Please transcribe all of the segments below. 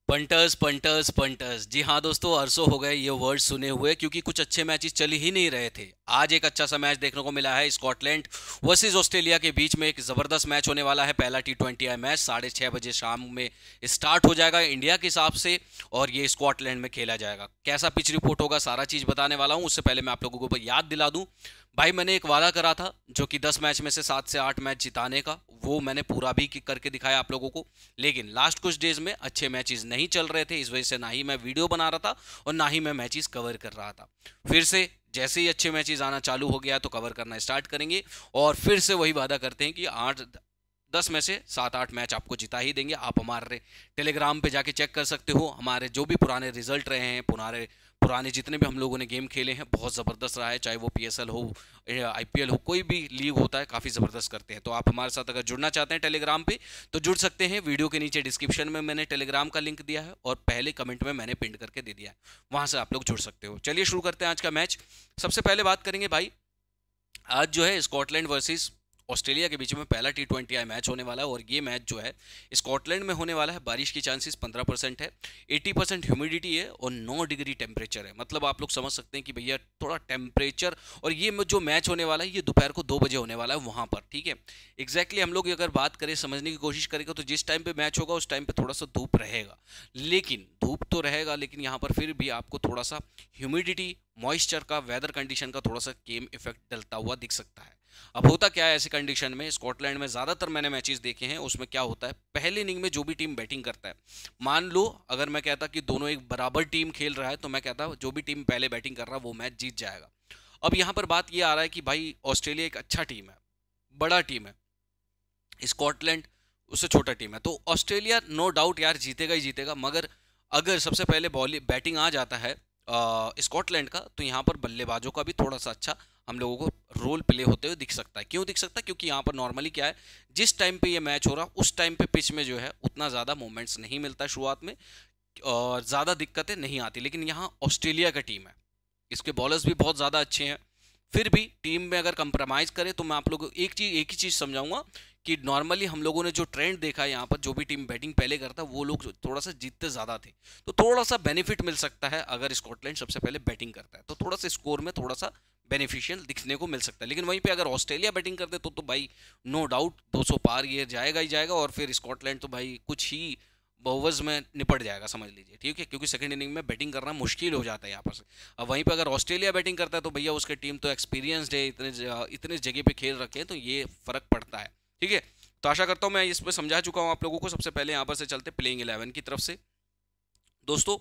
Punters punters punters, जी हाँ दोस्तों, अरसों हो गए ये वर्ड सुने हुए, क्योंकि कुछ अच्छे मैचेस चल ही नहीं रहे थे। आज एक अच्छा सा मैच देखने को मिला है। स्कॉटलैंड वर्सेस ऑस्ट्रेलिया के बीच में एक जबरदस्त मैच होने वाला है। पहला T20 मैच 6:30 बजे शाम में स्टार्ट हो जाएगा इंडिया के हिसाब से, और ये स्कॉटलैंड में खेला जाएगा। कैसा पिच रिपोर्ट होगा, सारा चीज बताने वाला हूँ। उससे पहले मैं आप लोगों को याद दिला दूं, भाई मैंने एक वादा करा था जो कि 10 मैच में से 7 से 8 मैच जिताने का, वो मैंने पूरा भी करके दिखाया आप लोगों को। लेकिन लास्ट कुछ डेज में अच्छे मैचेस नहीं चल रहे थे, इस वजह से ना ही मैं वीडियो बना रहा था और ना ही मैं मैचेस कवर कर रहा था। फिर से जैसे ही अच्छे मैचेस आना चालू हो गया तो कवर करना स्टार्ट करेंगे, और फिर से वही वादा करते हैं कि 10 में से 7-8 मैच आपको जिता ही देंगे। आप हमारे टेलीग्राम पे जाके चेक कर सकते हो, हमारे जो भी पुराने रिजल्ट रहे हैं, पुराने जितने भी हम लोगों ने गेम खेले हैं, बहुत ज़बरदस्त रहा है। चाहे वो PSL हो, IPL हो, कोई भी लीग होता है, काफ़ी ज़बरदस्त करते हैं। तो आप हमारे साथ अगर जुड़ना चाहते हैं टेलीग्राम पे तो जुड़ सकते हैं। वीडियो के नीचे डिस्क्रिप्शन में मैंने टेलीग्राम का लिंक दिया है, और पहले कमेंट में मैंने पिन करके दे दिया है, वहाँ से आप लोग जुड़ सकते हो। चलिए शुरू करते हैं आज का मैच। सबसे पहले बात करेंगे भाई, आज जो है स्कॉटलैंड वर्सेस ऑस्ट्रेलिया के बीच में पहला T20 मैच होने वाला है, और ये मैच जो है स्कॉटलैंड में होने वाला है। बारिश की चांसेस 15% है, 80% ह्यूमिडिटी है, और 9 डिग्री टेम्परेचर है। मतलब आप लोग समझ सकते हैं कि भैया थोड़ा टेम्परेचर, और ये जो मैच होने वाला है ये दोपहर को 2 बजे होने वाला है वहाँ पर, ठीक है। एग्जैक्टली हम लोग अगर बात करें, समझने की कोशिश करेंगे, तो जिस टाइम पे मैच होगा उस टाइम पे थोड़ा सा धूप रहेगा, लेकिन धूप तो रहेगा, लेकिन यहाँ पर फिर भी आपको थोड़ा सा ह्यूमिडिटी, मॉइस्चर का, वेदर कंडीशन का थोड़ा सा गेम इफेक्ट डलता हुआ दिख सकता है। अब होता क्या है ऐसी कंडीशन में, स्कॉटलैंड में ज़्यादातर मैंने मैचेस देखे हैं, उसमें क्या होता है, पहले इनिंग में जो भी टीम बैटिंग करता है, मान लो अगर मैं कहता कि दोनों एक बराबर टीम खेल रहा है, तो मैं कहता जो भी टीम पहले बैटिंग कर रहा है वो मैच जीत जाएगा। अब यहाँ पर बात ये आ रहा है कि भाई ऑस्ट्रेलिया एक अच्छा टीम है, बड़ा टीम है, स्कॉटलैंड उससे छोटा टीम है, तो ऑस्ट्रेलिया नो डाउट यार जीतेगा ही जीतेगा। मगर अगर सबसे पहले बॉलिंग बैटिंग आ जाता है स्कॉटलैंड का, तो यहाँ पर बल्लेबाजों का भी थोड़ा सा अच्छा हम लोगों को रोल प्ले होते हुए दिख सकता है। क्यों दिख सकता है? क्योंकि यहाँ पर नॉर्मली क्या है, जिस टाइम पे ये मैच हो रहा उस टाइम पे पिच में जो है उतना ज़्यादा मूवमेंट्स नहीं मिलता शुरुआत में, और ज़्यादा दिक्कतें नहीं आती। लेकिन यहाँ ऑस्ट्रेलिया का टीम है, इसके बॉलर्स भी बहुत ज़्यादा अच्छे हैं, फिर भी टीम में अगर कंप्रोमाइज़ करे, तो मैं आप लोगों को एक ही चीज़ समझाऊंगा कि नॉर्मली हम लोगों ने जो ट्रेंड देखा है यहाँ पर, जो भी टीम बैटिंग पहले करता है वो लोग थोड़ा सा जीतते ज़्यादा थे। तो थोड़ा सा बेनिफिट मिल सकता है अगर स्कॉटलैंड सबसे पहले बैटिंग करता है, तो थोड़ा सा स्कोर में थोड़ा सा बेनिफिशियल दिखने को मिल सकता है। लेकिन वहीं पे अगर ऑस्ट्रेलिया बैटिंग करते तो भाई नो डाउट 200 पार ये जाएगा ही जाएगा, और फिर स्कॉटलैंड तो भाई कुछ ही ओवर्स में निपट जाएगा, समझ लीजिए, ठीक है। क्योंकि सेकंड इनिंग में बैटिंग करना मुश्किल हो जाता है यहाँ पर से। अब वहीं पे अगर ऑस्ट्रेलिया बैटिंग करता है तो भैया उसकी टीम तो एक्सपीरियंसड है, इतने जगह पे खेल रखे हैं, तो ये फर्क पड़ता है, ठीक है। तो आशा करता हूँ मैं इस पर समझा चुका हूँ आप लोगों को। सबसे पहले यहाँ पर से चलते प्लेइंग 11 की तरफ से दोस्तों।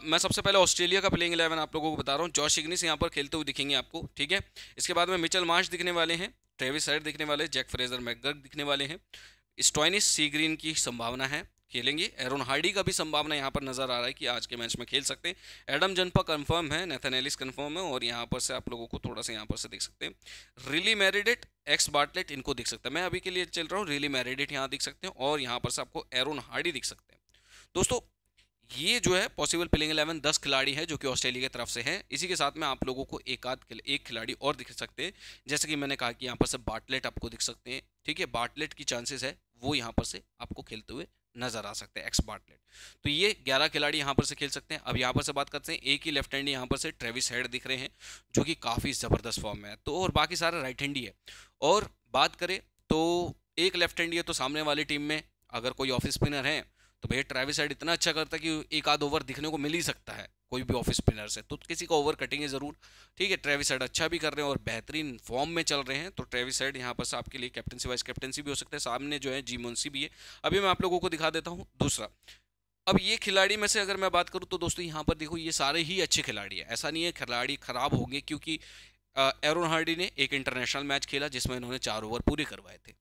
मैं सबसे पहले ऑस्ट्रेलिया का प्लेइंग 11 आप लोगों को बता रहा हूँ। जॉश इग्निस यहाँ पर खेलते हुए दिखेंगे आपको, ठीक है। इसके बाद में मिचेल मार्श दिखने वाले हैं, ट्रेविस हेड दिखने वाले हैं, जैक फ्रेजर मैकगर्क दिखने वाले हैं, स्टोइनिस सी ग्रीन की संभावना है खेलेंगे, एरोन हार्डी का भी संभावना यहाँ पर नजर आ रहा है कि आज के मैच में खेल सकते हैं। एडम जनपा कंफर्म है, नेथन एलिस कंफर्म है, और यहाँ पर से आप लोगों को थोड़ा सा यहाँ पर से देख सकते हैं रिली मैरिडेट, एक्स बार्टलेट, इनको दिख सकता है। मैं अभी के लिए चल रहा हूँ, रिली मैरिडेट यहाँ दिख सकते हैं, और यहाँ पर से आपको एरोन हार्डी दिख सकते हैं। दोस्तों ये जो है पॉसिबल प्लेइंग 11 10 खिलाड़ी है जो कि ऑस्ट्रेलिया की तरफ से है। इसी के साथ में आप लोगों को एक खिलाड़ी और दिख सकते हैं, जैसे कि मैंने कहा कि यहाँ पर से बार्टलेट आपको दिख सकते हैं, ठीक है। बार्टलेट की चांसेस है वो यहाँ पर से आपको खेलते हुए नजर आ सकते हैं, एक्स बार्टलेट। तो ये 11 खिलाड़ी यहाँ पर से खेल सकते हैं। अब यहाँ पर से बात करते हैं, एक ही लेफ्ट हैंड यहाँ पर से ट्रेविस हेड दिख रहे हैं, जो कि काफ़ी ज़बरदस्त फॉर्म में है, तो और बाकी सारे राइट हैंड ही है। और बात करें तो एक लेफ्ट हैंड ही है, तो सामने वाली टीम में अगर कोई ऑफ स्पिनर है तो भैया ट्रेविस हेड इतना अच्छा करता है कि एक आध ओवर दिखने को मिल ही सकता है कोई भी ऑफ स्पिनर से, तो किसी का ओवर कटेंगे जरूर, ठीक है। ट्रेविस हेड अच्छा भी कर रहे हैं और बेहतरीन फॉर्म में चल रहे हैं, तो ट्रेविस हेड यहाँ पर से आपके लिए कैप्टनसी वाइस कैप्टनसी भी हो सकता है। सामने जो है जी मुंसी भी है। अभी मैं आप लोगों को दिखा देता हूँ दूसरा। अब ये खिलाड़ी में से अगर मैं बात करूँ तो दोस्तों यहाँ पर देखो ये सारे ही अच्छे खिलाड़ी हैं, ऐसा नहीं है खिलाड़ी खराब होंगे, क्योंकि एरोन हार्डी ने एक इंटरनेशनल मैच खेला जिसमें इन्होंने 4 ओवर पूरे करवाए थे।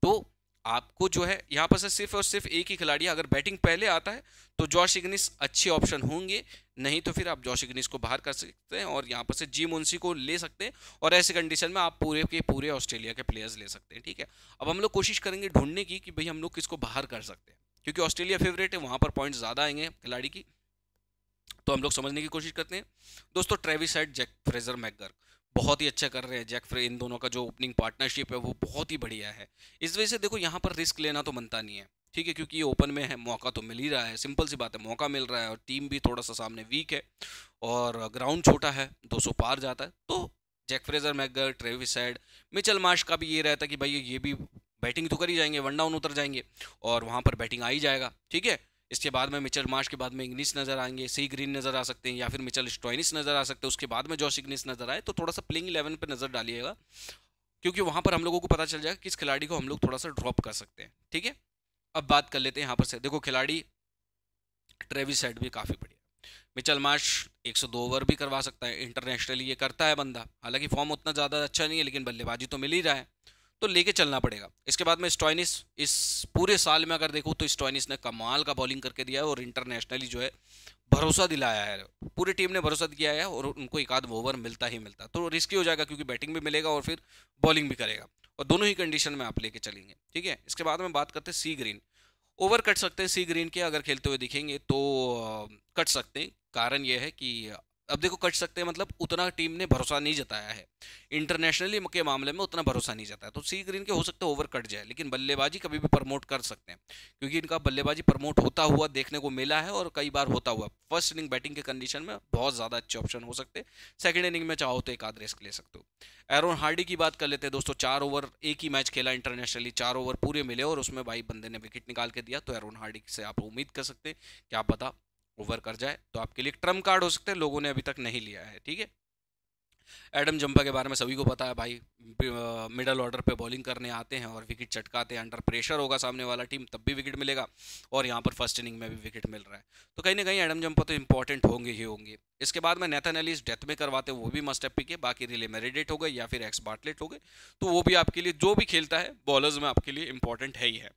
तो आपको जो है यहाँ पर से सिर्फ और सिर्फ एक ही खिलाड़ी, अगर बैटिंग पहले आता है तो जॉश इग्निस अच्छे ऑप्शन होंगे, नहीं तो फिर आप जॉश इग्निस को बाहर कर सकते हैं और यहाँ पर से जी मुंसी को ले सकते हैं, और ऐसे कंडीशन में आप पूरे के पूरे ऑस्ट्रेलिया के प्लेयर्स ले सकते हैं, ठीक है। अब हम लोग कोशिश करेंगे ढूंढने की कि भाई हम लोग किसको बाहर कर सकते हैं, क्योंकि ऑस्ट्रेलिया फेवरेट है, वहां पर पॉइंट ज़्यादा आएंगे खिलाड़ी की, तो हम लोग समझने की कोशिश करते हैं। दोस्तों Travis Head, Jack Fraser McGurk बहुत ही अच्छा कर रहे हैं। इन दोनों का जो ओपनिंग पार्टनरशिप है वो बहुत ही बढ़िया है। इस वजह से देखो यहाँ पर रिस्क लेना तो बनता नहीं है, ठीक है, क्योंकि ये ओपन में है, मौका तो मिल ही रहा है, सिंपल सी बात है, मौका मिल रहा है और टीम भी थोड़ा सा सामने वीक है और ग्राउंड छोटा है, 200 पार जाता है। तो Jack Fraser, McGurk, Travis Head, Mitchell Marsh का भी ये रहता है कि भाई ये भी बैटिंग तो कर ही जाएंगे, वन डाउन उतर जाएंगे और वहाँ पर बैटिंग आ ही जाएगा। ठीक है, इसके बाद में मिचेल मार्श के बाद में इग्निस नजर आएंगे, सी ग्रीन नजर आ सकते हैं या फिर मिचेल स्टोइनिस नजर आ सकते हैं, उसके बाद में जॉश इग्निस नजर आए। तो थोड़ा सा प्लेइंग 11 पे नजर डालिएगा, क्योंकि वहां पर हम लोगों को पता चल जाएगा किस खिलाड़ी को हम लोग थोड़ा सा ड्रॉप कर सकते हैं। ठीक है, अब बात कर लेते हैं यहाँ पर से। देखो खिलाड़ी ट्रेविस हेड भी काफ़ी बढ़िया, मिचेल मार्श 102 ओवर भी करवा सकता है, इंटरनेशनली ये करता है बंदा, हालांकि फॉर्म उतना ज़्यादा अच्छा नहीं है लेकिन बल्लेबाजी तो मिल ही रहा है, तो लेके चलना पड़ेगा। इसके बाद में स्टोइनिस, इस पूरे साल में अगर देखो तो स्टोइनिस ने कमाल का बॉलिंग करके दिया है और इंटरनेशनली जो है भरोसा दिलाया है, पूरी टीम ने भरोसा दिया है और उनको एक आध ओवर मिलता ही मिलता, तो रिस्की हो जाएगा क्योंकि बैटिंग भी मिलेगा और फिर बॉलिंग भी करेगा और दोनों ही कंडीशन में आप लेके चलेंगे। ठीक है, इसके बाद में बात करते हैं सी ग्रीन। ओवर कट सकते हैं सी ग्रीन के, अगर खेलते हुए दिखेंगे तो कट सकते हैं। कारण यह है कि अब देखो कट सकते हैं मतलब उतना टीम ने भरोसा नहीं जताया है, इंटरनेशनली के मामले में उतना भरोसा नहीं जताया, तो सी ग्रीन के हो सकते हैं ओवर कट जाए, लेकिन बल्लेबाजी कभी भी प्रमोट कर सकते हैं क्योंकि इनका बल्लेबाजी प्रमोट होता हुआ देखने को मिला है और कई बार होता हुआ। फर्स्ट इनिंग बैटिंग के कंडीशन में बहुत ज़्यादा अच्छे ऑप्शन हो सकते हैं, सेकंड इनिंग में चाहो तो एक आध रिस्क ले सकते हो। एरोन हार्डी की बात कर लेते हैं दोस्तों, 4 ओवर एक ही मैच खेला इंटरनेशनली, 4 ओवर पूरे मिले और उसमें भाई बंदे ने विकेट निकाल के दिया, तो एरोन हार्डी से आप उम्मीद कर सकते हैं क्या पता ओवर कर जाए, तो आपके लिए ट्रम्प कार्ड हो सकते हैं, लोगों ने अभी तक नहीं लिया है। ठीक है, एडम जंपा के बारे में सभी को पता है भाई, मिडल ऑर्डर पे बॉलिंग करने आते हैं और विकेट चटकाते हैं, अंडर प्रेशर होगा सामने वाला टीम तब भी विकेट मिलेगा और यहाँ पर फर्स्ट इनिंग में भी विकेट मिल रहा है, तो कहीं ना कहीं एडम जंपा तो इंपॉर्टेंट होंगे ही होंगे। इसके बाद में नेथन एलिस डेथ में करवाते हैं, वो भी मस्ट एपी के, बाकी रिले मेरिडेट हो गए या फिर एक्स बार्टलेट हो गए, तो वो भी आपके लिए जो भी खेलता है बॉलर्स में आपके लिए इंपॉर्टेंट है ही है।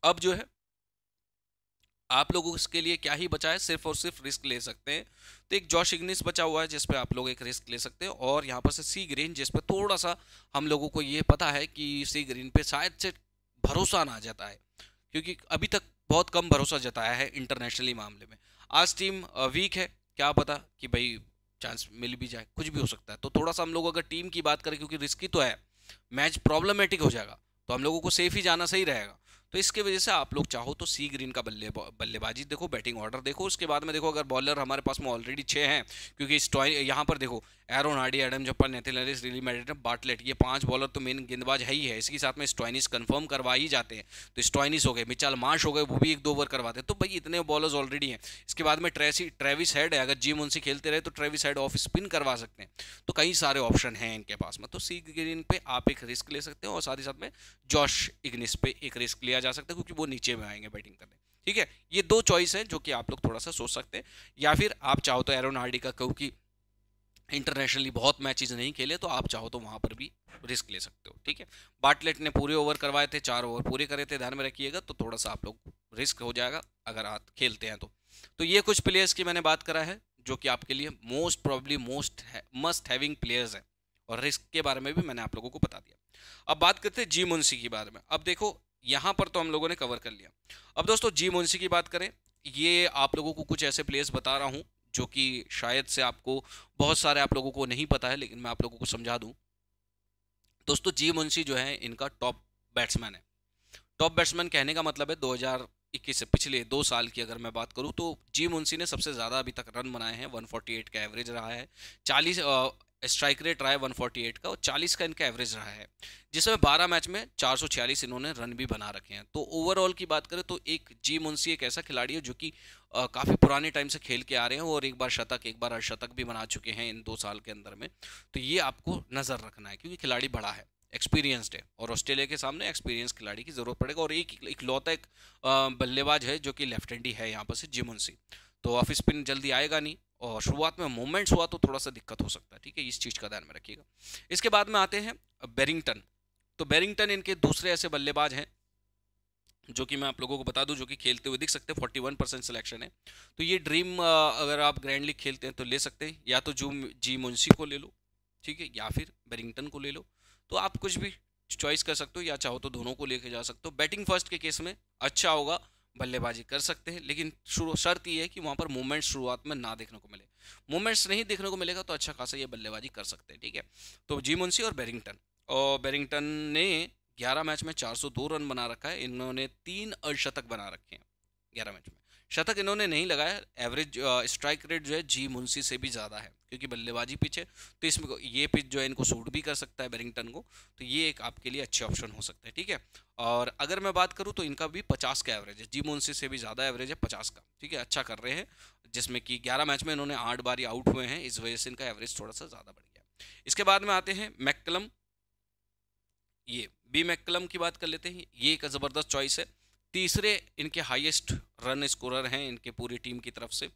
अब जो है आप लोगों के लिए क्या ही बचा है, सिर्फ और सिर्फ रिस्क ले सकते हैं, तो एक जॉश इग्निस बचा हुआ है जिस पे आप लोग एक रिस्क ले सकते हैं और यहाँ पर से सी ग्रीन जिस पे थोड़ा सा हम लोगों को ये पता है कि सी ग्रीन पे शायद से भरोसा ना जाता है क्योंकि अभी तक बहुत कम भरोसा जताया है इंटरनेशनली मामले में। आज टीम वीक है, क्या पता कि भाई चांस मिल भी जाए, कुछ भी हो सकता है, तो थोड़ा सा हम लोग अगर टीम की बात करें क्योंकि रिस्की तो है, मैच प्रॉब्लमेटिक हो जाएगा, तो हम लोगों को सेफ ही जाना सही रहेगा, तो इसके वजह से आप लोग चाहो तो सी ग्रीन का बल्लेबाजी देखो, बैटिंग ऑर्डर देखो, उसके बाद में देखो अगर बॉलर हमारे पास में ऑलरेडी 6 हैं, क्योंकि यहाँ पर देखो Aaron Hardie, Adam Zampa, Nathan Ellis, Riley Meredith, Bartlett, ये 5 बॉलर तो मेन गेंदबाज है ही है, इसके साथ में स्टोइनिस कंफर्म करवा ही जाते हैं, तो स्टोइनिस हो गए, मिचेल मार्श हो गए, वो भी 1-2 ओवर करवाते हैं, तो भाई इतने बॉलर्स ऑलरेडी हैं। इसके बाद में ट्रेविस हेड है, अगर जी मुंशी खेलते रहे तो ट्रेविस हेड ऑफ स्पिन करवा सकते हैं, तो कई सारे ऑप्शन हैं इनके पास में, तो सी ग्रीन पे आप एक रिस्क ले सकते हैं और साथ ही साथ में जॉश इग्निस पे एक रिस्क लिया जा सकता है क्योंकि वो नीचे में आएंगे बैटिंग करने। ठीक है, ये 2 चॉइस है जो कि आप लोग थोड़ा सा सोच सकते हैं, या फिर आप चाहो तो एरोन हार्डी का, क्योंकि इंटरनेशनली बहुत मैचेस नहीं खेले, तो आप चाहो तो वहां पर भी रिस्क ले सकते हो। ठीक है, बार्टलेट ने पूरे ओवर करवाए थे, 4 ओवर पूरे करे थे, ध्यान में रखिएगा, तो थोड़ा सा आप लोग रिस्क हो जाएगा अगर आप खेलते हैं तो ये कुछ प्लेयर्स की मैंने बात करा है जो कि आपके लिए most probably must having players है और रिस्क के बारे में भी मैंने आप लोगों को बता दिया। अब बात करते हैं जी मुंशी की बारे में। अब देखो यहाँ पर तो हम लोगों ने कवर कर लिया, अब दोस्तों जी मुंशी की बात करें, ये आप लोगों को कुछ ऐसे प्लेयर्स बता रहा हूँ जो कि शायद से आपको बहुत सारे आप लोगों को नहीं पता है, लेकिन मैं आप लोगों को समझा दूं। दोस्तों जी मुंशी जो है इनका टॉप बैट्समैन है, टॉप बैट्समैन कहने का मतलब है 2021 से पिछले 2 साल की अगर मैं बात करूं तो जी मुंशी ने सबसे ज़्यादा अभी तक रन बनाए हैं, 148 का एवरेज रहा है, 40 स्ट्राइक रेट रहा है 148 का और 40 का इनका एवरेज रहा है, जिसमें 12 मैच में 446 इन्होंने रन भी बना रखे हैं। तो ओवरऑल की बात करें तो एक जी मुंशी एक ऐसा खिलाड़ी है जो कि काफ़ी पुराने टाइम से खेल के आ रहे हैं और एक बार शतक एक बार अर्धशतक भी बना चुके हैं इन 2 साल के अंदर में, तो ये आपको नज़र रखना है क्योंकि खिलाड़ी बड़ा है, एक्सपीरियंस्ड है और ऑस्ट्रेलिया के सामने एक्सपीरियंस खिलाड़ी की जरूरत पड़ेगा और एक इकलौता एक बल्लेबाज है जो कि लेफ्ट हैंडी है यहाँ पर से जी मुंशी, तो ऑफ स्पिन जल्दी आएगा नहीं और शुरुआत में मूवमेंट्स हुआ तो थोड़ा सा दिक्कत हो सकता है। ठीक है, इस चीज़ का ध्यान में रखिएगा। इसके बाद में आते हैं बेरिंगटन, तो बेरिंगटन इनके दूसरे ऐसे बल्लेबाज हैं जो कि मैं आप लोगों को बता दूं जो कि खेलते हुए दिख सकते हैं, 41% सिलेक्शन है, तो ये ड्रीम अगर आप ग्रैंड लीग खेलते हैं तो ले सकते हैं, या तो जी मुंशी को ले लो, ठीक है, या फिर बेरिंगटन को ले लो, तो आप कुछ भी चॉइस कर सकते हो या चाहो तो दोनों को लेके जा सकते हो। बैटिंग फर्स्ट के केस में अच्छा होगा, बल्लेबाजी कर सकते हैं, लेकिन शर्त ये है कि वहाँ पर मूवमेंट्स शुरुआत में ना देखने को मिले, मूवमेंट्स नहीं देखने को मिलेगा तो अच्छा खासा ये बल्लेबाजी कर सकते हैं। ठीक है, तो जी मुंशी और बेरिंगटन ने 11 मैच में 402 रन बना रखा है। इन्होंने 3 अर्धशतक बना रखे हैं 11 मैच में। शतक इन्होंने नहीं लगाया। एवरेज स्ट्राइक रेट जो है जी मुंशी से भी ज़्यादा है, क्योंकि बल्लेबाजी पिच है, तो इसमें ये पिच जो है इनको सूट भी कर सकता है बैरिंगटन को, तो ये एक आपके लिए अच्छे ऑप्शन हो सकते हैं, ठीक है। और अगर मैं बात करूँ तो इनका भी 50 का एवरेज है, जी मुंशी से भी ज़्यादा एवरेज है 50 का, ठीक है। अच्छा कर रहे हैं, जिसमें कि 11 मैच में इन्होंने 8 बार आउट हुए हैं, इस वजह से इनका एवरेज थोड़ा सा ज़्यादा बढ़ गया। इसके बाद में आते हैं मैककलम। ये बी मैककलम की बात कर लेते हैं। ये एक ज़बरदस्त चॉइस है, तीसरे इनके हाईएस्ट रन स्कोरर हैं इनके पूरी टीम की तरफ से।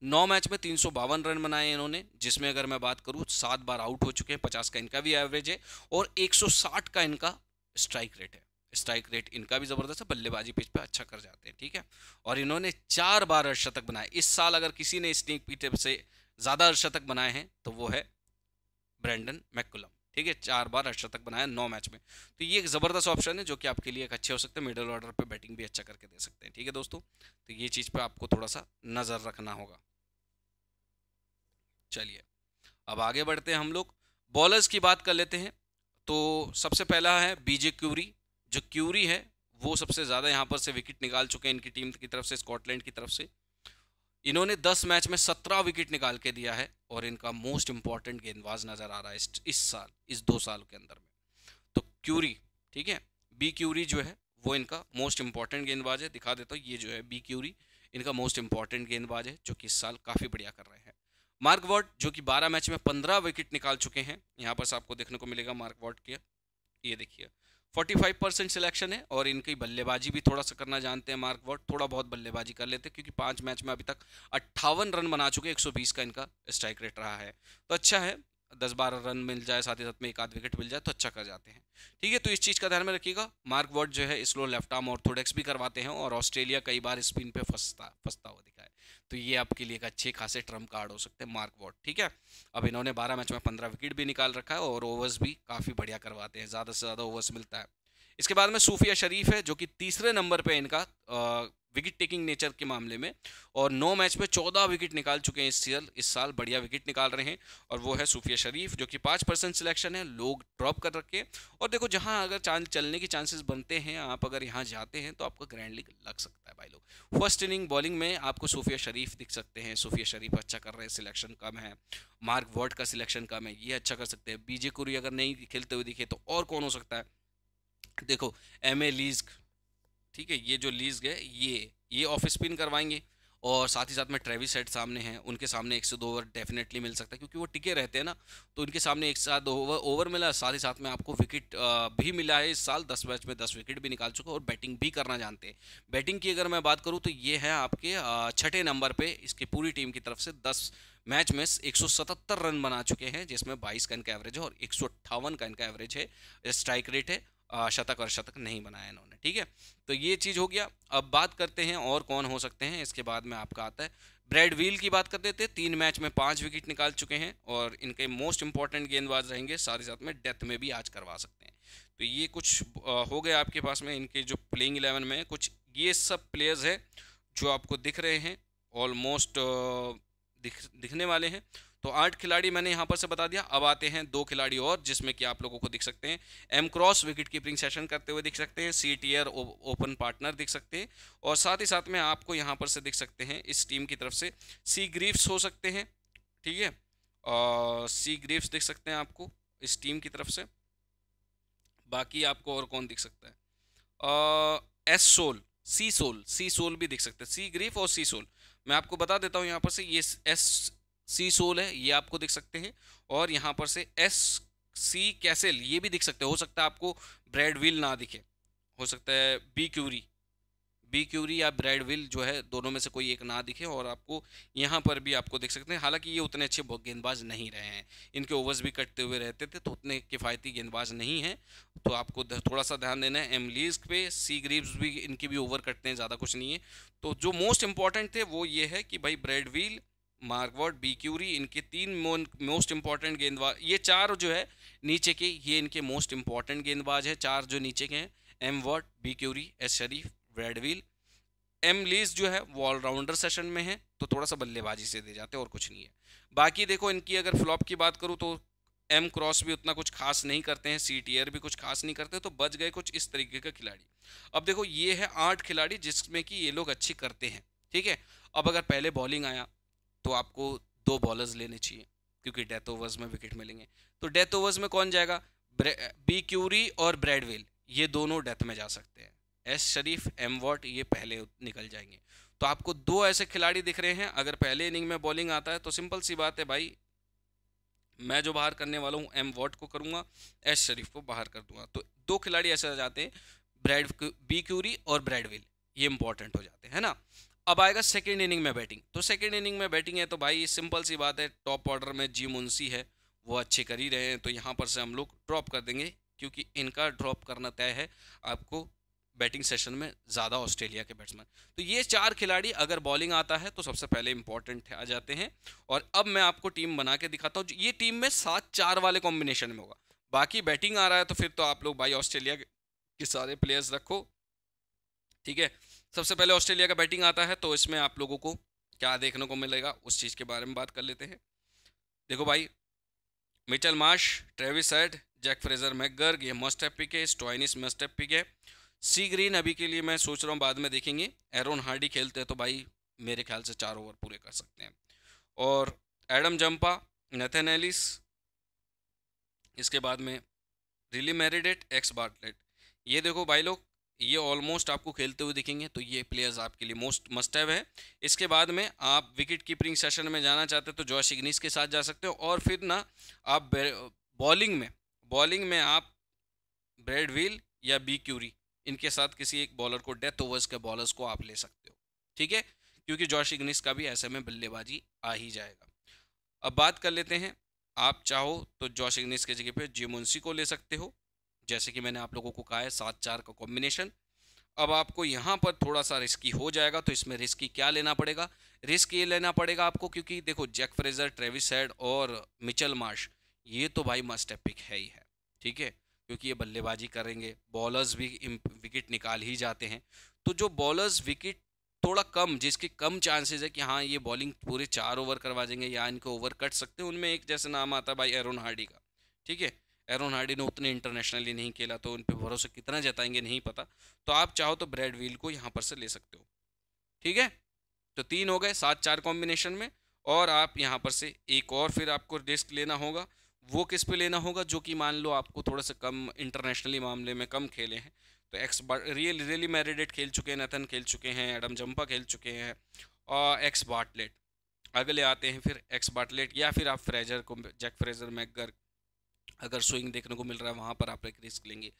9 मैच में 352 रन बनाए इन्होंने, जिसमें अगर मैं बात करूँ 7 बार आउट हो चुके हैं, 50 का इनका भी एवरेज है और 160 का इनका स्ट्राइक रेट है। स्ट्राइक रेट इनका भी ज़बरदस्त है, बल्लेबाजी पिच पे अच्छा कर जाते हैं, ठीक है। और इन्होंने 4 बार अर्धशतक बनाए इस साल। अगर किसी ने स्नेक पीटर से ज़्यादा अर्धशतक बनाए हैं तो वो है ब्रेंडन मैककलम, ठीक है। 4 बार अर्धशतक बनाया 9 मैच में, तो ये एक ज़बरदस्त ऑप्शन है जो कि आपके लिए एक अच्छे हो सकते हैं। मिडिल ऑर्डर पे बैटिंग भी अच्छा करके दे सकते हैं, ठीक है दोस्तों। तो ये चीज़ पे आपको थोड़ा सा नज़र रखना होगा। चलिए अब आगे बढ़ते हैं हम लोग, बॉलर्स की बात कर लेते हैं। तो सबसे पहला है बीजे क्यूरी। जो क्यूरी है वो सबसे ज़्यादा यहाँ पर से विकेट निकाल चुके हैं इनकी टीम की तरफ से, स्कॉटलैंड की तरफ से। इन्होंने 10 मैच में 17 विकेट निकाल के दिया है और इनका मोस्ट इंपॉर्टेंट गेंदबाज नजर आ रहा है इस साल, इस 2 साल के अंदर में। तो क्यूरी, ठीक है, बी क्यूरी जो है वो इनका मोस्ट इंपॉर्टेंट गेंदबाज है। दिखा देता हूँ, ये जो है बी क्यूरी इनका मोस्ट इंपॉर्टेंट गेंदबाज है, जो कि इस साल काफ़ी बढ़िया कर रहे हैं। मार्क वॉट जो कि 12 मैच में 15 विकेट निकाल चुके हैं, यहाँ पर आपको देखने को मिलेगा मार्क वॉट के, ये देखिए 45% सिलेक्शन है। और इनकी बल्लेबाजी भी थोड़ा सा करना जानते हैं मार्क वॉट, थोड़ा बहुत बल्लेबाजी कर लेते हैं, क्योंकि 5 मैच में अभी तक 58 रन बना चुके हैं, 120 का इनका स्ट्राइक रेट रहा है, तो अच्छा है। 10-12 रन मिल जाए, साथ ही साथ में एक आध विकेट मिल जाए तो अच्छा कर जाते हैं, ठीक है। तो इस चीज़ का ध्यान में रखिएगा। मार्क वॉट जो है स्लो लेफ्ट आर्म ऑर्थोडॉक्स भी करवाते हैं, और ऑस्ट्रेलिया कई बार स्पिन पे फंसता हुआ दिखा है, तो ये आपके लिए एक अच्छे खासे ट्रम्प कार्ड हो सकते हैं मार्क वॉट, ठीक है। अब इन्होंने 12 मैच में 15 विकेट भी निकाल रखा है और ओवर्स भी काफ़ी बढ़िया करवाते हैं, ज़्यादा से ज़्यादा ओवर्स मिलता है। इसके बाद में सूफिया शरीफ है, जो कि तीसरे नंबर पे इनका विकेट टेकिंग नेचर के मामले में, और 9 मैच में 14 विकेट निकाल चुके हैं इस साल बढ़िया विकेट निकाल रहे हैं, और वो है सूफिया शरीफ, जो कि 5% सिलेक्शन है, लोग ड्रॉप कर रखे। और देखो, जहां अगर चलने के चांसेस बनते हैं, आप अगर यहाँ जाते हैं तो आपको ग्रैंड लीग लग सकता है भाई लोग। फर्स्ट इनिंग बॉलिंग में आपको सूफिया शरीफ दिख सकते हैं, सूफिया शरीफ अच्छा कर रहे हैं, सिलेक्शन कम है। मार्क वॉट का सिलेक्शन कम है, ये अच्छा कर सकते हैं। बीजे कुरी अगर नहीं खेलते हुए दिखे तो और कौन हो सकता है, देखो एम.ए. लीज्ग, ठीक है, ये जो लीज्ग है ये ऑफ स्पिन करवाएंगे, और साथ ही साथ में ट्रेविस हेड सामने हैं, उनके सामने 1 से 2 ओवर डेफिनेटली मिल सकता है, क्योंकि वो टिके रहते हैं ना, तो उनके सामने 1 से 2 ओवर मिला, साथ ही साथ में आपको विकेट भी मिला है। इस साल 10 मैच में 10 विकेट भी निकाल चुका, और बैटिंग भी करना जानते हैं। बैटिंग की अगर मैं बात करूँ तो ये है आपके 6ठे नंबर पे इसकी पूरी टीम की तरफ से। 10 मैच में 177 रन बना चुके हैं, जिसमें 22 का इनका एवरेज है और 158 का इनका एवरेज है, स्ट्राइक रेट है। शतक और शतक नहीं बनाया इन्होंने, ठीक है। तो ये चीज़ हो गया। अब बात करते हैं और कौन हो सकते हैं। इसके बाद में आपका आता है ब्रैड व्हील की बात कर देते हैं। 3 मैच में 5 विकेट निकाल चुके हैं, और इनके मोस्ट इंपॉर्टेंट गेंदबाज रहेंगे, साथ ही साथ में डेथ में भी आज करवा सकते हैं। तो ये कुछ हो गया आपके पास में इनके जो प्लेइंग 11 में कुछ ये सब प्लेयर्स है जो आपको दिख रहे हैं, ऑलमोस्ट दिखने वाले हैं। तो 8 खिलाड़ी मैंने यहाँ पर से बता दिया। अब आते हैं 2 खिलाड़ी और, जिसमें कि आप लोगों को दिख सकते हैं M cross wicket keeping session करते हुए दिख सकते हैं, सी टीयर ओपन पार्टनर दिख सकते हैं, और साथ ही साथ में आपको यहाँ पर से दिख सकते हैं इस टीम की तरफ से सी ग्रीव्स हो सकते हैं, ठीक है। सी ग्रीव्स दिख सकते हैं आपको इस टीम की तरफ से। बाकी आपको और कौन दिख सकता है, एस सोल, सी सोल भी दिख सकते हैं, सी ग्रीफ और सी सोल। मैं आपको बता देता हूँ यहाँ पर से, ये एस सी सोल है, ये आपको दिख सकते हैं, और यहाँ पर से एस सी कैसेल ये भी दिख सकते हैं। हो सकता है आपको ब्रैड विल ना दिखे, हो सकता है बी क्यूरी या ब्रैड विल जो है, दोनों में से कोई एक ना दिखे, और आपको यहाँ पर भी आपको दिख सकते हैं। हालांकि ये उतने अच्छे गेंदबाज नहीं रहे हैं, इनके ओवर्स भी कटते हुए रहते थे, तो उतने किफ़ायती गेंदबाज नहीं हैं, तो आपको थोड़ा सा ध्यान देना है। एमलीज पे सी ग्रीव्स भी इनके भी ओवर कटते हैं, ज़्यादा कुछ नहीं है। तो जो मोस्ट इंपॉर्टेंट थे वो ये है कि भाई Brad Will, Mark Watt, B Curry, इनके 3 मोस्ट इंपॉर्टेंट गेंदबाज, ये 4 जो है नीचे के, ये इनके मोस्ट इंपॉर्टेंट गेंदबाज है। 4 जो नीचे के हैं, M Watt, B Curry, S Sharif, Brad Will. M Leask जो है वो ऑलराउंडर सेशन में है, तो थोड़ा सा बल्लेबाजी से दे जाते हैं और कुछ नहीं है। बाकी देखो, इनकी अगर फ्लॉप की बात करूँ तो एम क्रॉस भी उतना कुछ खास नहीं करते हैं, सी टीयर भी कुछ खास नहीं करते, तो बच गए कुछ इस तरीके के खिलाड़ी। अब देखो ये है 8 खिलाड़ी जिसमें कि ये लोग अच्छी करते हैं, ठीक है। अब अगर पहले बॉलिंग आया तो आपको 2 बॉलर्स लेने चाहिए क्योंकि डेथ ओवर्स में विकेट मिलेंगे। तो डेथ ओवर्स में कौन जाएगा? बी क्यूरी और ब्रैडविल, ये दोनों डेथ में जा सकते हैं। एस शरीफ, एम वॉट ये पहले निकल जाएंगे। तो आपको 2 ऐसे खिलाड़ी दिख रहे हैं। अगर पहले इनिंग में बॉलिंग आता है तो सिंपल सी बात है भाई, मैं जो बाहर करने वाला हूँ एम वॉट को करूँगा, एस शरीफ को बाहर कर दूंगा। तो 2 खिलाड़ी ऐसे आ जाते हैं, बी क्यूरी और ब्रैडविल, ये इंपॉर्टेंट हो जाते हैं ना। अब आएगा सेकेंड इनिंग में बैटिंग। तो सेकेंड इनिंग में बैटिंग है तो भाई सिंपल सी बात है, टॉप ऑर्डर में जी मुंशी है, वो अच्छे कर ही रहे हैं, तो यहाँ पर से हम लोग ड्रॉप कर देंगे क्योंकि इनका ड्रॉप करना तय है आपको बैटिंग सेशन में ज़्यादा ऑस्ट्रेलिया के बैट्समैन। तो ये 4 खिलाड़ी अगर बॉलिंग आता है तो सबसे पहले इंपॉर्टेंट आ जाते हैं। और अब मैं आपको टीम बना के दिखाता हूँ। ये टीम में 7-4 वाले कॉम्बिनेशन में होगा। बाकी बैटिंग आ रहा है तो फिर तो आप लोग भाई ऑस्ट्रेलिया के सारे प्लेयर्स रखो, ठीक है। सबसे पहले ऑस्ट्रेलिया का बैटिंग आता है तो इसमें आप लोगों को क्या देखने को मिलेगा उस चीज़ के बारे में बात कर लेते हैं। देखो भाई, Mitchell Marsh, Travis Head, Jack Fraser McGurk, ये मस्ट हैव पिक है। स्टोइनिस मस्ट हैव पिक है। सी ग्रीन अभी के लिए मैं सोच रहा हूँ बाद में देखेंगे। एरोन हार्डी खेलते हैं तो भाई मेरे ख्याल से 4 ओवर पूरे कर सकते हैं। और एडम जंपा, नेथन एलिस, इसके बाद में रिली मैरिडेट, एक्स बार्टलेट। ये देखो भाई लोग, ये ऑलमोस्ट आपको खेलते हुए दिखेंगे, तो ये प्लेयर्स आपके लिए मोस्ट मस्ट हैव है। इसके बाद में आप विकेट कीपिंग सेशन में जाना चाहते हो तो जॉश इग्निस के साथ जा सकते हो। और फिर ना आप बॉलिंग में आप ब्रैडविल या बी क्यूरी, इनके साथ किसी एक बॉलर को, डेथ ओवर्स के बॉलर्स को आप ले सकते हो, ठीक है, क्योंकि जॉश इग्निस का भी ऐसे में बल्लेबाजी आ ही जाएगा। अब बात कर लेते हैं, आप चाहो तो जॉश इग्निस के जगह पे जे मुंशी को ले सकते हो, जैसे कि मैंने आप लोगों को कहा है 7-4 का कॉम्बिनेशन। अब आपको यहाँ पर थोड़ा सा रिस्की हो जाएगा, तो इसमें रिस्की क्या लेना पड़ेगा? रिस्क ये लेना पड़ेगा आपको, क्योंकि देखो जैक फ्रेजर, ट्रेविस हेड और मिचेल मार्श, ये तो भाई मस्ट पिक है ही है, ठीक है, क्योंकि ये बल्लेबाजी करेंगे, बॉलर्स भी विकेट निकाल ही जाते हैं। तो जो बॉलर्स विकेट थोड़ा कम, जिसके कम चांसेस है कि हाँ ये बॉलिंग पूरे 4 ओवर करवा देंगे या इनको ओवर कट सकते हैं, उनमें एक जैसे नाम आता है भाई एरोन हार्डी का, ठीक है। एरोन हार्डी ने उतने इंटरनेशनली नहीं खेला तो उन पर भरोसा कितना जताएंगे नहीं पता। तो आप चाहो तो ब्रैडविल को यहाँ पर से ले सकते हो, ठीक है। तो 3 हो गए 7-4 कॉम्बिनेशन में। और आप यहाँ पर से एक और फिर आपको रिस्क लेना होगा। वो किस पे लेना होगा? जो कि मान लो आपको थोड़ा सा कम इंटरनेशनली मामले में कम खेले हैं, तो रियली मैरिडेट खेल चुके हैं, नथन खेल चुके हैं, एडम जंपा खेल चुके हैं, और एक्स बार्टलेट। अगले आते हैं फिर एक्स बार्टलेट, या फिर आप फ्रेजर को, जैक फ्रेजर मैकगर्ग, अगर स्विंग देखने को मिल रहा है वहाँ पर आप एक रिस्क लेंगे।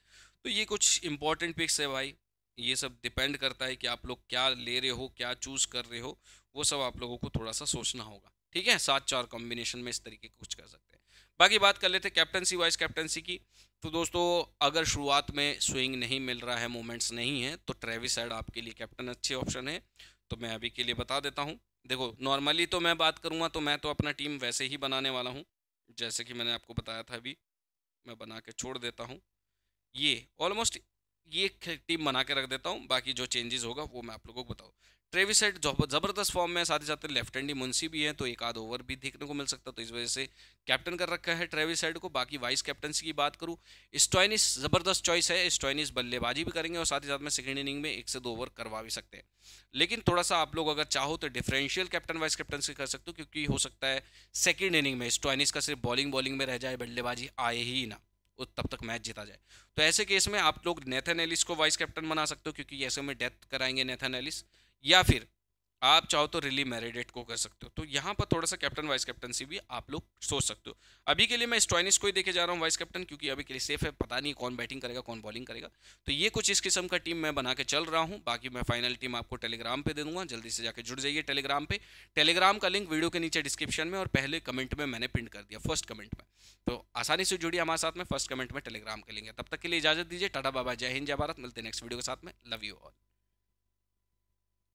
तो ये कुछ इंपॉर्टेंट पिक्स है भाई, ये सब डिपेंड करता है कि आप लोग क्या ले रहे हो, क्या चूज़ कर रहे हो, वो सब आप लोगों को थोड़ा सा सोचना होगा, ठीक है। 7-4 कॉम्बिनेशन में इस तरीके कुछ कर सकते हैं। बाकी बात कर लेते हैं कैप्टनसी वाइस कैप्टनसी की। तो दोस्तों अगर शुरुआत में स्विंग नहीं मिल रहा है, मोमेंट्स नहीं है, तो ट्रेविस हेड आपके लिए कैप्टन अच्छे ऑप्शन है। तो मैं अभी के लिए बता देता हूँ। देखो नॉर्मली तो मैं बात करूँगा तो मैं तो अपना टीम वैसे ही बनाने वाला हूँ जैसे कि मैंने आपको बताया था, अभी मैं बना के छोड़ देता हूँ। ये ऑलमोस्ट ये टीम बना के रख देता हूँ, बाकी जो चेंजेस होगा वो मैं आप लोगों को बताऊँ। ट्रेविस हेड ज़बरदस्त फॉर्म में, साथ ही साथ लेफ्ट हैंडी मुंशी भी है, तो एक आध ओवर भी देखने को मिल सकता, तो इस वजह से कैप्टन कर रखा है ट्रेविस हेड को। बाकी वाइस कैप्टनसी की बात करूँ, स्टोइनिस ज़बरदस्त चॉइस है। स्टोइनिस बल्लेबाजी भी करेंगे और साथ ही साथ में सेकेंड इनिंग में 1 से 2 ओवर करवा भी सकते हैं। लेकिन थोड़ा सा आप लोग अगर चाहो तो डिफरेंशियल कैप्टन वाइस कैप्टनसी कर सकते हो, क्योंकि हो सकता है सेकेंड इनिंग में स्टोइनिस का सिर्फ बॉलिंग में रह जाए, बल्लेबाजी आए ही ना, तब तक मैच जीता जाए। तो ऐसे केस में आप लोग नेथन एलिस को वाइस कैप्टन बना सकते हो, क्योंकि ऐसे में डेथ कराएंगे नेथन एलिस, या फिर आप चाहो तो रिली मैरिडेट को कर सकते हो। तो यहाँ पर थोड़ा सा कैप्टन वाइस कैप्टनसी भी आप लोग सोच सकते हो। अभी के लिए मैं स्टोइनिस को ही देके जा रहा हूँ वाइस कैप्टन, क्योंकि अभी के लिए सेफ है, पता नहीं कौन बैटिंग करेगा कौन बॉलिंग करेगा। तो ये कुछ इस किस्म का टीम मैं बना के चल रहा हूँ। बाकी मैं फाइनल टीम आपको टेलीग्राम पे दे दूंगा, जल्दी से जाकर जुड़ जाइए टेलीग्राम पे। टेलीग्राम का लिंक वीडियो के नीचे डिस्क्रिप्शन में और पहले कमेंट में मैंने पिन कर दिया, फर्स्ट कमेंट में। तो आसानी से जुड़िए हमारे साथ में, फर्स्ट कमेंट में टेलीग्राम के लिंक है। तब तक के लिए इजाजत दीजिए, टाटा बाबा, जय हिंद जय भारत। मिलते हैं नेक्स्ट वीडियो के साथ में। Love you all.